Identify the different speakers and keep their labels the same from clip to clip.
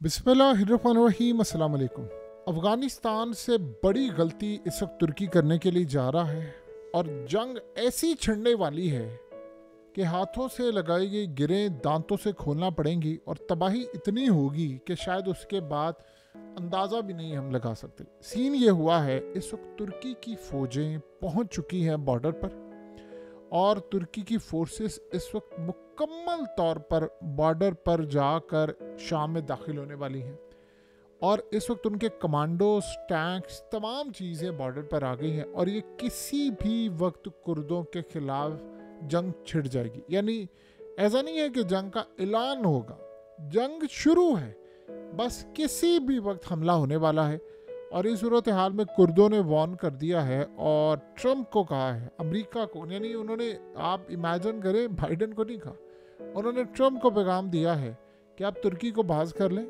Speaker 1: बिस्मिल्लाहिर्रहमानिर्रहीम। अस्सलाम वालेकुम। अफ़गानिस्तान से बड़ी गलती इस वक्त तुर्की करने के लिए जा रहा है और जंग ऐसी छिड़ने वाली है कि हाथों से लगाई गई गिरें दांतों से खोलना पड़ेंगी और तबाही इतनी होगी कि शायद उसके बाद अंदाज़ा भी नहीं हम लगा सकते। सीन ये हुआ है, इस वक्त तुर्की की फ़ौजें पहुंच चुकी हैं बॉर्डर पर और तुर्की की फोर्सेस इस वक्त मुकम्मल तौर पर बॉर्डर पर जाकर शाम में दाखिल होने वाली हैं और इस वक्त उनके कमांडोज, टैंक्स, तमाम चीज़ें बॉर्डर पर आ गई हैं और ये किसी भी वक्त कुर्दों के खिलाफ जंग छिड़ जाएगी। यानी ऐसा नहीं है कि जंग का ऐलान होगा, जंग शुरू है, बस किसी भी वक्त हमला होने वाला है। और इस सूरत हाल में कुर्दों ने वार्न कर दिया है और ट्रंप को कहा है, अमेरिका को, यानी उन्होंने, आप इमेजिन करें, बाइडन को नहीं कहा, उन्होंने ट्रंप को पैगाम दिया है कि आप तुर्की को बाज कर लें,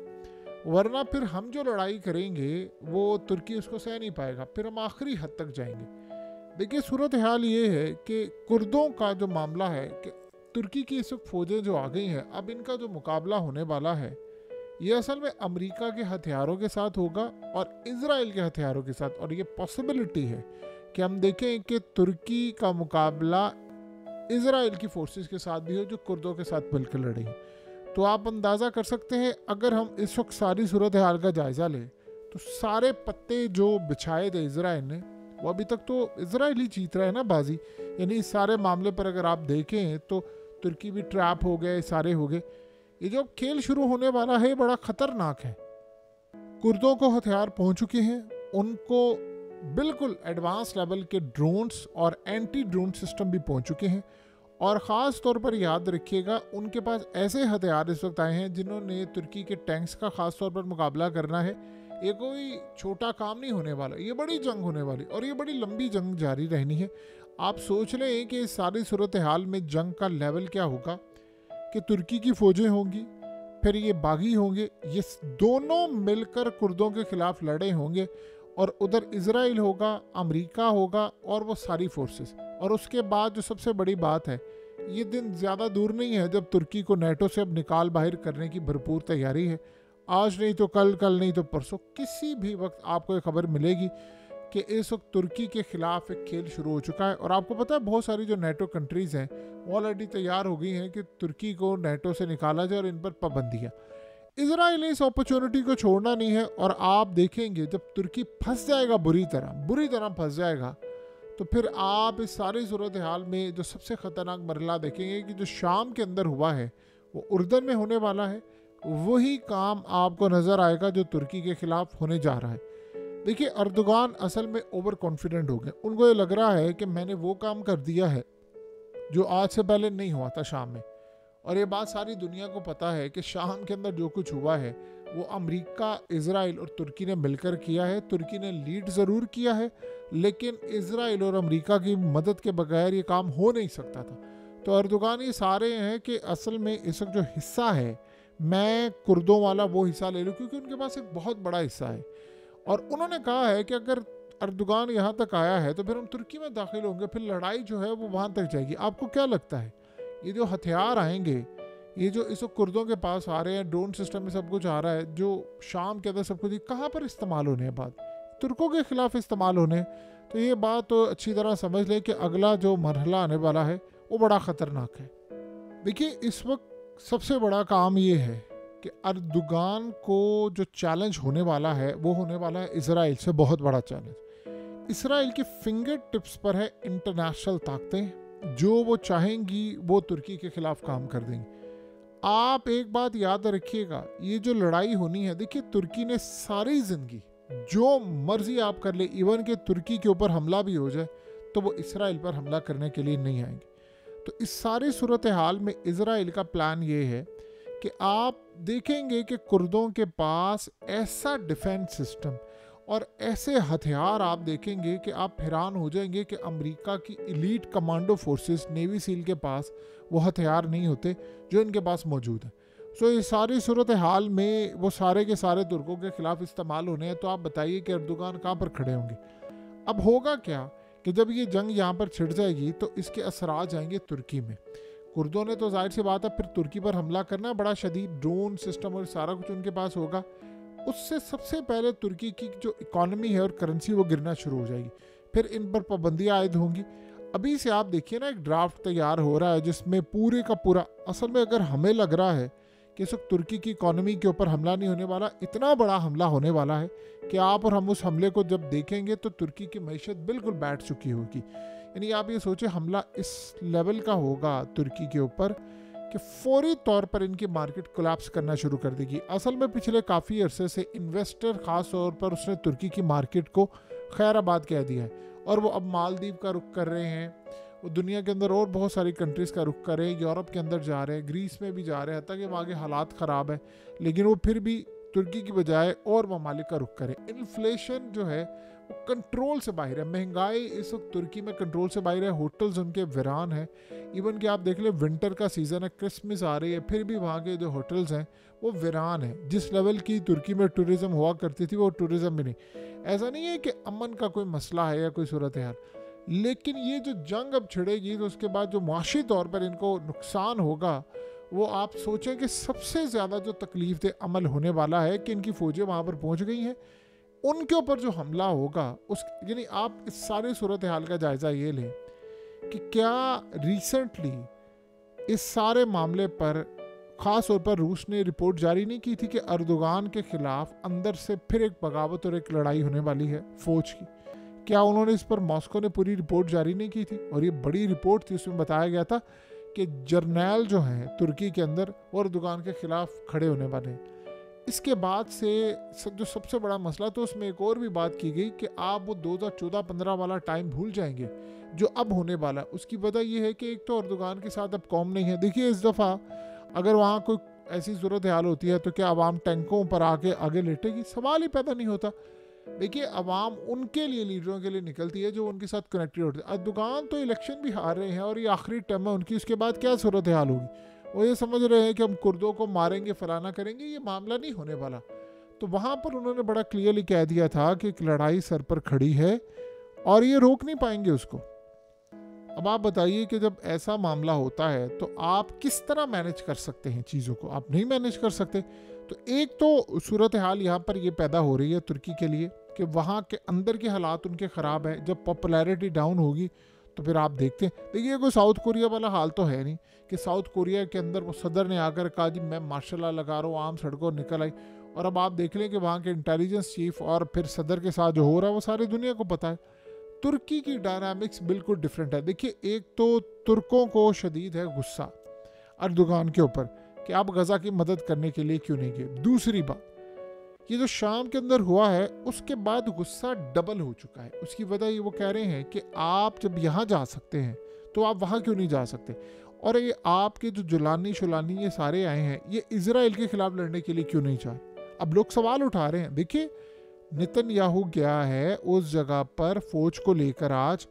Speaker 1: वरना फिर हम जो लड़ाई करेंगे वो तुर्की उसको सह नहीं पाएगा, फिर हम आखिरी हद तक जाएंगे। देखिए, सूरत हाल ये है कि कुर्दों का जो मामला है कि तुर्की की इस वक्त फ़ौजें जो आ गई हैं, अब इनका जो मुकाबला होने वाला है ये असल में अमेरिका के हथियारों के साथ होगा और इजराइल के हथियारों के साथ। और ये पॉसिबिलिटी है कि हम देखें कि तुर्की का मुकाबला इजराइल की फोर्सेस के साथ भी हो जो कुर्दों के साथ मिलकर लड़ेंगे। तो आप अंदाज़ा कर सकते हैं, अगर हम इस वक्त सारी सूरत हाल का जायज़ा लें तो सारे पत्ते जो बिछाए थे इजराइल ने, वो अभी तक तो इजराइल ही जीत रहा है ना बाजी। यानी इस सारे मामले पर अगर आप देखें तो तुर्की भी ट्रैप हो गए, सारे हो गए। ये जो खेल शुरू होने वाला है बड़ा खतरनाक है। कुर्दों को हथियार पहुंच चुके हैं, उनको बिल्कुल एडवांस लेवल के ड्रोन्स और एंटी ड्रोन सिस्टम भी पहुंच चुके हैं और ख़ास तौर पर याद रखिएगा, उनके पास ऐसे हथियार इस वक्त आए हैं जिन्होंने तुर्की के टैंक्स का ख़ास तौर पर मुकाबला करना है। ये कोई छोटा काम नहीं होने वाला, ये बड़ी जंग होने वाली और ये बड़ी लंबी जंग जारी रहनी है। आप सोच लें कि इस सारी सूरत हाल में जंग का लेवल क्या होगा कि तुर्की की फ़ौजें होंगी, फिर ये बागी होंगे, ये दोनों मिलकर कुर्दों के खिलाफ लड़े होंगे और उधर इजराइल होगा, अमेरिका होगा और वो सारी फोर्सेस। और उसके बाद जो सबसे बड़ी बात है, ये दिन ज़्यादा दूर नहीं है जब तुर्की को नेटो से अब निकाल बाहर करने की भरपूर तैयारी है। आज नहीं तो कल, कल नहीं तो परसों, किसी भी वक्त आपको ये खबर मिलेगी कि इस वक्त तुर्की के खिलाफ एक खेल शुरू हो चुका है। और आपको पता है, बहुत सारी जो नेटो कंट्रीज़ हैं वो ऑलरेडी तैयार हो गई हैं कि तुर्की को नेटो से निकाला जाए और इन पर पाबंदियाँ। इजराइल ने इस अपॉर्चुनिटी को छोड़ना नहीं है और आप देखेंगे जब तुर्की फंस जाएगा, बुरी तरह फंस जाएगा, तो फिर आप इस सारी सूरत हाल में जो सबसे ख़तरनाक मरला देखेंगे कि जो शाम के अंदर हुआ है वो उर्दन में होने वाला है, वही काम आपको नज़र आएगा जो तुर्की के खिलाफ होने जा रहा है। देखिए, अर्दोगान असल में ओवर कॉन्फिडेंट हो गए। उनको ये लग रहा है कि मैंने वो काम कर दिया है जो आज से पहले नहीं हुआ था शाम में। और ये बात सारी दुनिया को पता है कि शाम के अंदर जो कुछ हुआ है वो अमेरिका, इजराइल और तुर्की ने मिलकर किया है। तुर्की ने लीड ज़रूर किया है, लेकिन इजराइल और अमेरिका की मदद के बगैर ये काम हो नहीं सकता था। तो अर्दोगान ये सारे हैं कि असल में इस वक्त जो हिस्सा है, मैं कुर्दों वाला वो हिस्सा ले लूँ, क्योंकि उनके पास एक बहुत बड़ा हिस्सा है। और उन्होंने कहा है कि अगर अर्दोगान यहाँ तक आया है तो फिर हम तुर्की में दाखिल होंगे, फिर लड़ाई जो है वो वहाँ तक जाएगी। आपको क्या लगता है, ये जो हथियार आएंगे, ये जो इस कुर्दों के पास आ रहे हैं, ड्रोन सिस्टम में सब कुछ आ रहा है, जो शाम के अंदर सब कुछ, कहाँ पर इस्तेमाल होने हैं? बाद तुर्कों के खिलाफ इस्तेमाल होने। तो ये बात तो अच्छी तरह समझ लें कि अगला जो मरहला आने वाला है वो बड़ा ख़तरनाक है। देखिए, इस वक्त सबसे बड़ा काम ये है कि अर्दोगान को जो चैलेंज होने वाला है वो होने वाला है इजराइल से, बहुत बड़ा चैलेंज। इजराइल की फिंगर टिप्स पर है इंटरनेशनल ताकतें, जो वो चाहेंगी वो तुर्की के खिलाफ काम कर देंगी। आप एक बात याद रखिएगा, ये जो लड़ाई होनी है, देखिए तुर्की ने सारी ज़िंदगी जो मर्जी आप कर ले, इवन के तुर्की के ऊपर हमला भी हो जाए तो वो इसराइल पर हमला करने के लिए नहीं आएंगे। तो इस सारी सूरत हाल में इजराइल का प्लान ये है कि आप देखेंगे कि कुर्दों के पास ऐसा डिफेंस सिस्टम और ऐसे हथियार आप देखेंगे कि आप हैरान हो जाएंगे कि अमेरिका की elite commando forces, navy seal के पास वो हथियार नहीं होते जो इनके पास मौजूद है। सो ये सारी सूरत हाल में वो सारे के सारे तुर्कों के खिलाफ इस्तेमाल होने हैं। तो आप बताइए कि अर्दोगान कहाँ पर खड़े होंगे? अब होगा क्या कि जब ये जंग यहाँ पर छिड़ जाएगी तो इसके असरात जाएंगे तुर्की में। कुर्दों ने तो जाहिर सी बात है फिर तुर्की पर हमला करना, बड़ा शदीद ड्रोन सिस्टम और सारा कुछ उनके पास होगा। उससे सबसे पहले तुर्की की जो इकॉनमी है और करेंसी वो गिरना शुरू हो जाएगी, फिर इन पर पाबंदियाँ आयद होंगी। अभी से आप देखिए ना, एक ड्राफ्ट तैयार हो रहा है जिसमें पूरे का पूरा, असल में अगर हमें लग रहा है कि इस वक्त तुर्की की इकॉनमी के ऊपर हमला नहीं होने वाला, इतना बड़ा हमला होने वाला है कि आप और हम उस हमले को जब देखेंगे तो तुर्की की मैशत बिल्कुल बैठ चुकी होगी। यानी आप ये सोचें हमला इस लेवल का होगा तुर्की के ऊपर कि फौरी तौर पर इनकी मार्केट कोलैप्स करना शुरू कर देगी। असल में पिछले काफ़ी अरसे से इन्वेस्टर ख़ास तौर पर उसने तुर्की की मार्केट को खैराबाद कह दिया है और वो अब मालदीव का रुख कर रहे हैं, वो दुनिया के अंदर और बहुत सारी कंट्रीज़ का रुख कर रहे हैं, यूरोप के अंदर जा रहे हैं, ग्रीस में भी जा रहे हैं, ताकि वहाँ के हालात ख़राब है लेकिन वो फिर भी तुर्की की बजाय और ममालिक का रुख करें। इन्फ्लेशन जो है वो कंट्रोल से बाहर है, महंगाई इस वक्त तुर्की में कंट्रोल से बाहर है, होटल्स उनके वीरान हैं। इवन कि आप देख लें विंटर का सीज़न है, क्रिसमस आ रही है, फिर भी वहाँ के जो होटल्स हैं वो वीरान है। जिस लेवल की तुर्की में टूरिज़्म हुआ करती थी वो टूरिज़्म भी नहीं। ऐसा नहीं है कि अमन का कोई मसला है या कोई सूरत हाल, लेकिन ये जो जंग अब छिड़ेगी तो उसके बाद जो माशी तौर पर इनको नुकसान होगा वो आप सोचें कि सबसे ज़्यादा जो तकलीफ दे अमल होने वाला है कि इनकी फ़ौजें वहाँ पर पहुँच गई हैं, उनके ऊपर जो हमला होगा उस, यानी आप इस सारी सूरत हाल का जायज़ा ये लें कि क्या रिसेंटली इस सारे मामले पर ख़ास तौर पर रूस ने रिपोर्ट जारी नहीं की थी कि अर्दोगान के ख़िलाफ़ अंदर से फिर एक बगावत और एक लड़ाई होने वाली है फ़ौज की। क्या उन्होंने इस पर मॉस्को ने पूरी रिपोर्ट जारी नहीं की थी? और ये बड़ी रिपोर्ट थी, उसमें बताया गया था कि जर्नैल जो हैं तुर्की के अंदर वो अर्दोगान के ख़िलाफ़ खड़े होने वाले हैं। इसके बाद से जो सबसे बड़ा मसला, तो उसमें एक और भी बात की गई कि आप वो 2014-15 वाला टाइम भूल जाएंगे जो अब होने वाला है। उसकी वजह यह है कि एक तो अर्दोगान के साथ अब कौम नहीं है। देखिए इस दफ़ा अगर वहाँ कोई ऐसी सूरत हाल होती है तो क्या अवाम टैंकों पर आके आगे लेटेगी? सवाल ही पैदा नहीं होता। देखिए अवाम उनके लिए, लीडरों के लिए निकलती है जो उनके साथ कनेक्टेड होते हैं। अर्दोगान तो इलेक्शन भी हार रहे हैं और ये आखिरी टर्म है उनकी, उसके बाद क्या सूरत हाल होगी? वो ये समझ रहे हैं कि हम कुर्दों को मारेंगे, फलाना करेंगे, ये मामला नहीं होने वाला। तो वहाँ पर उन्होंने बड़ा क्लियरली कह दिया था कि एक लड़ाई सर पर खड़ी है और ये रोक नहीं पाएंगे उसको। अब आप बताइए कि जब ऐसा मामला होता है तो आप किस तरह मैनेज कर सकते हैं चीज़ों को? आप नहीं मैनेज कर सकते। तो एक तो सूरत हाल यहाँ पर ये पैदा हो रही है तुर्की के लिए कि वहाँ के अंदर के हालात उनके ख़राब है। जब पॉपुलैरिटी डाउन होगी तो फिर आप देखते हैं, देखिए कोई साउथ कोरिया वाला हाल तो है नहीं कि साउथ कोरिया के अंदर वो सदर ने आकर कहा जी मैं मार्शल लॉ लगा रहा हूँ, आम सड़कों निकल आई। और अब आप देख लें कि वहाँ के इंटेलिजेंस चीफ और फिर सदर के साथ जो हो रहा है वो सारी दुनिया को पता है। तुर्की की डायनामिक्स बिल्कुल डिफरेंट है। देखिए एक तो तुर्कों को शदीद है गुस्सा अर्दोगान के ऊपर कि आप गज़ा की मदद करने के लिए क्यों नहीं गए। दूसरी बात, ये जो शाम के अंदर हुआ है उसके बाद गुस्सा डबल हो चुका है। उसकी वजह ये वो कह रहे हैं कि आप जब यहाँ जा सकते हैं तो आप वहाँ क्यों नहीं जा सकते। और ये आपके जो जुलानी शुलानी ये सारे आए हैं, ये इजराइल के खिलाफ लड़ने के लिए क्यों नहीं चाह। अब लोग सवाल उठा रहे हैं। देखिए नेतन्याहू गया है उस जगह पर फौज को लेकर आज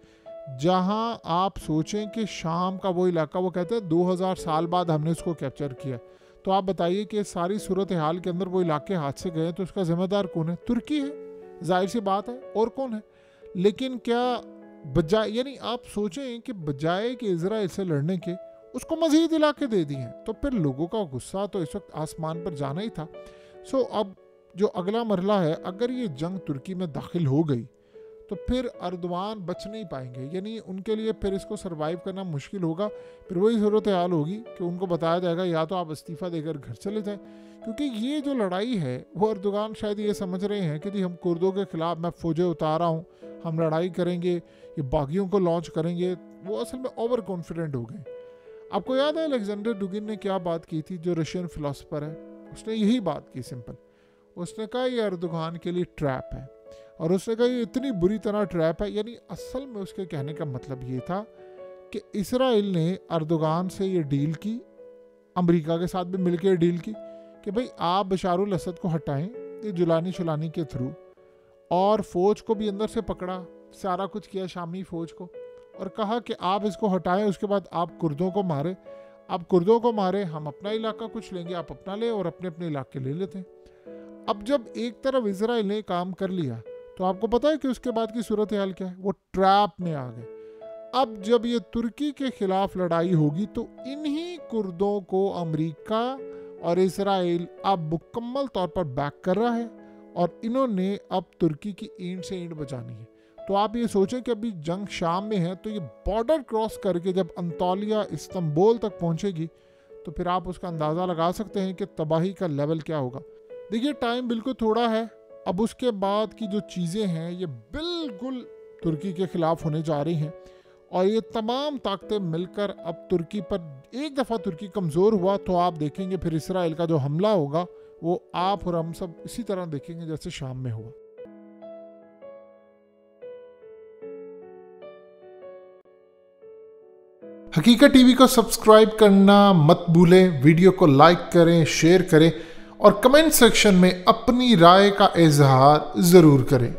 Speaker 1: जहां आप सोचें कि शाम का वो इलाका, वो कहते हैं 2000 साल बाद हमने उसको कैप्चर किया। तो आप बताइए कि सारी सूरत हाल के अंदर वो इलाके हाथ से गए तो उसका जिम्मेदार कौन है? तुर्की है, जाहिर सी बात है, और कौन है? लेकिन क्या बजाय, यानी आप सोचें कि बजाय कि इजराइल से लड़ने के उसको मजीद इलाके दे दिए हैं, तो फिर लोगों का गुस्सा तो इस वक्त आसमान पर जाना ही था। सो अब जो अगला मरला है, अगर ये जंग तुर्की में दाखिल हो गई तो फिर अर्दवान बच नहीं पाएंगे, यानी उनके लिए फिर इसको सरवाइव करना मुश्किल होगा। फिर वही सूरत हाल होगी कि उनको बताया जाएगा या तो आप इस्तीफ़ा देकर घर चले जाएं, क्योंकि ये जो लड़ाई है वो अर्दोगान शायद ये समझ रहे हैं कि जी हम कुर्दों के ख़िलाफ़ मैं फ़ौजें उतारा हूँ, हम लड़ाई करेंगे, ये बागियों को लॉन्च करेंगे। वो असल में ओवर कॉन्फिडेंट हो गए। आपको याद है अलेक्जेंडर डुगिन ने क्या बात की थी, जो रशियन फ़िलासफ़र है, उसने यही बात की सिंपल। उसने कहा ये अर्दोगान के लिए ट्रैप है, और उसने कहा ये इतनी बुरी तरह ट्रैप है। यानी असल में उसके कहने का मतलब ये था कि इसराइल ने अर्दोगान से ये डील की, अमेरिका के साथ भी मिलकर डील की कि भाई आप बशारुल असद को हटाएं ये जुलानी शुलानी के थ्रू, और फ़ौज को भी अंदर से पकड़ा, सारा कुछ किया शामी फ़ौज को, और कहा कि आप इसको हटाएं, उसके बाद आप कुर्दों को मारे, आप कुर्दों को मारे, हम अपना इलाका कुछ लेंगे, आप अपना ले और अपने अपने इलाके ले लेते हैं। अब जब एक तरफ इजराइल ने काम कर लिया तो आपको पता है कि उसके बाद की सूरत हाल क्या है? वो ट्रैप में आ गए। अब जब ये तुर्की के खिलाफ लड़ाई होगी तो इन्हीं कुर्दों को अमेरिका और इजराइल अब मुकम्मल तौर पर बैक कर रहा है और इन्होंने अब तुर्की की ईंट से ईंट बचानी है। तो आप ये सोचें कि अभी जंग शाम में है, तो ये बॉर्डर क्रॉस करके जब अंतोलिया इस्तांबुल तक पहुंचेगी तो फिर आप उसका अंदाज़ा लगा सकते हैं कि तबाही का लेवल क्या होगा। देखिए टाइम बिल्कुल थोड़ा है, अब उसके बाद की जो चीज़ें हैं ये बिल्कुल तुर्की के खिलाफ होने जा रही हैं और ये तमाम ताकतें मिलकर अब तुर्की पर, एक दफ़ा तुर्की कमज़ोर हुआ तो आप देखेंगे फिर इसराइल का जो हमला होगा वो आप और हम सब इसी तरह देखेंगे जैसे शाम में हुआ। हकीकत टीवी को सब्सक्राइब करना मत भूलें, वीडियो को लाइक करें, शेयर करें और कमेंट सेक्शन में अपनी राय का इजहार ज़रूर करें।